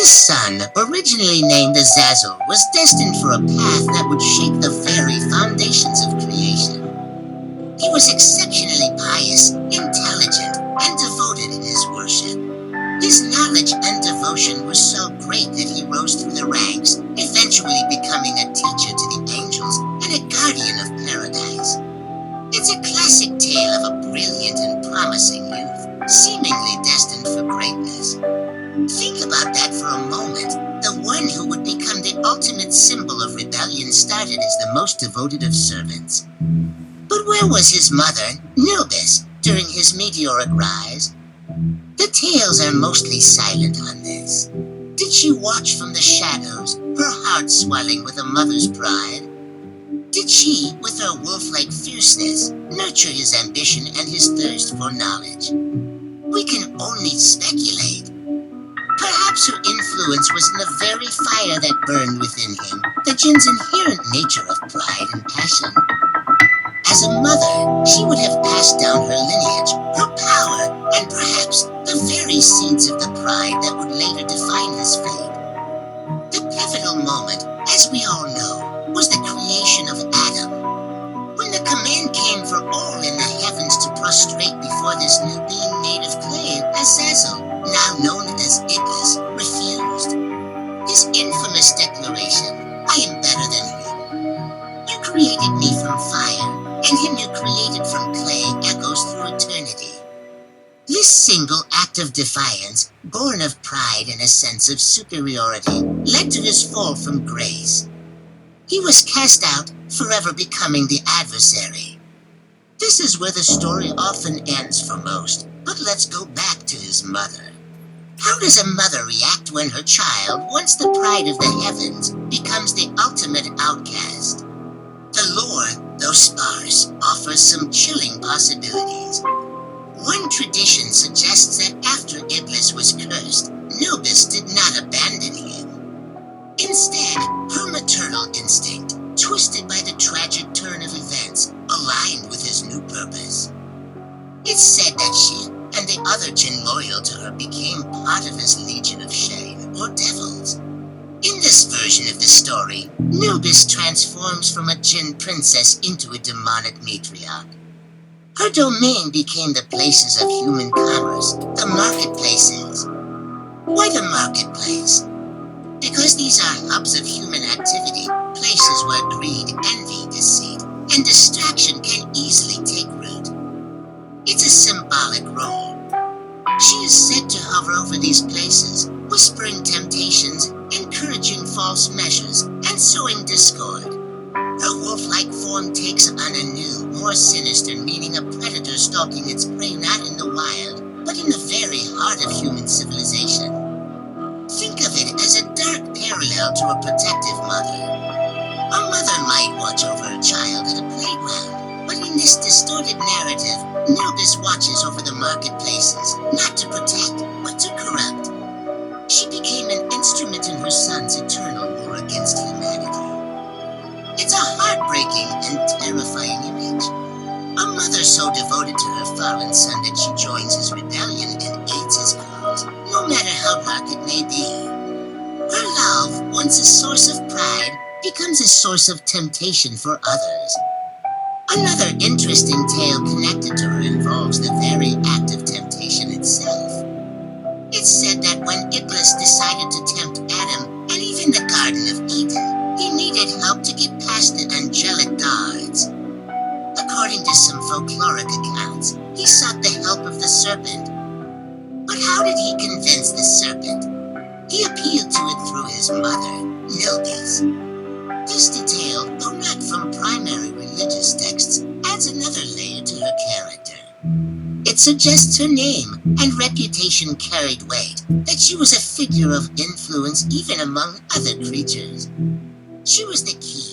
His son, originally named Azazel, was destined for a path that would shake the very foundations of creation. He was exceptionally pious, intelligent, and devoted in his worship. His knowledge and devotion were so great that he rose through the ranks, eventually becoming a teacher to the angels and a guardian of paradise. It's a classic tale of a brilliant and promising youth, seemingly destined for greatness. Think about that for a moment. The one who would become the ultimate symbol of rebellion started as the most devoted of servants. But where was his mother, Nilbis, during his meteoric rise? The tales are mostly silent on this. Did she watch from the shadows, her heart swelling with a mother's pride? Did she, with her wolf-like fierceness, nurture his ambition and his thirst for knowledge? We can only speculate. Perhaps her influence was in the very fire that burned within him, the jinn's inherent nature of pride and passion. As a mother, she would have passed down her lineage, her power, and perhaps the very seeds of the pride that would later define his fate. The pivotal moment, as we all know, was the creation of Adam. When the command came for all in the heavens to prostrate before this new being made of clay, Azazel, now known as Iblis, refused. His infamous declaration, "I am better than him. You created me from fire, and him you created from clay," echoes through eternity. This single act of defiance, born of pride and a sense of superiority, led to his fall from grace. He was cast out, forever becoming the adversary. This is where the story often ends for most, but let's go back to his mother. How does a mother react when her child, once the pride of the heavens, becomes the ultimate outcast? The lore, though sparse, offers some chilling possibilities. One tradition suggests that after Iblis was cursed, Nilbis did not abandon him. Instead, her maternal instinct, twisted by the tragic turn of events, aligned with his new purpose. It's said that she and the other jinn loyal to her became part of his legion of shame, or devils. In this version of the story, Nilbis transforms from a jinn princess into a demonic matriarch. Her domain became the places of human commerce, the marketplaces. Why the marketplace? Because these are hubs of human activity, places where greed, envy, deceit, and distraction can easily take root. It's a symbolic role. She is said to hover over these places, whispering temptations, encouraging false measures, and sowing discord. Her wolf-like form takes on a new, more sinister meaning, a predator stalking its prey not in the wild, but in the very heart of human civilization. Think of it as a dark parallel to a protective mother. A mother might watch over her child at a playground, but in this distorted narrative, Nilbis watches over the marketplaces, not to protect, but to corrupt. She became an instrument in her son's eternal war against humanity. It's a heartbreaking and terrifying image. A mother so devoted to her fallen son that she joins his rebellion and aids his cause, no matter how dark it may be. Her love, once a source of pride, becomes a source of temptation for others. Another interesting tale connected to her involves the very act of temptation itself. It's said that when Iblis decided to tempt Adam and even the Garden of Eden, he needed help to get past the angelic guards. According to some folkloric accounts, he sought the help of the serpent. But how did he convince the serpent? He appealed to it through his mother, Nilbis. This detail, though not from primary religious texts, adds another layer to her character. It suggests her name and reputation carried weight, that she was a figure of influence even among other creatures. She was the key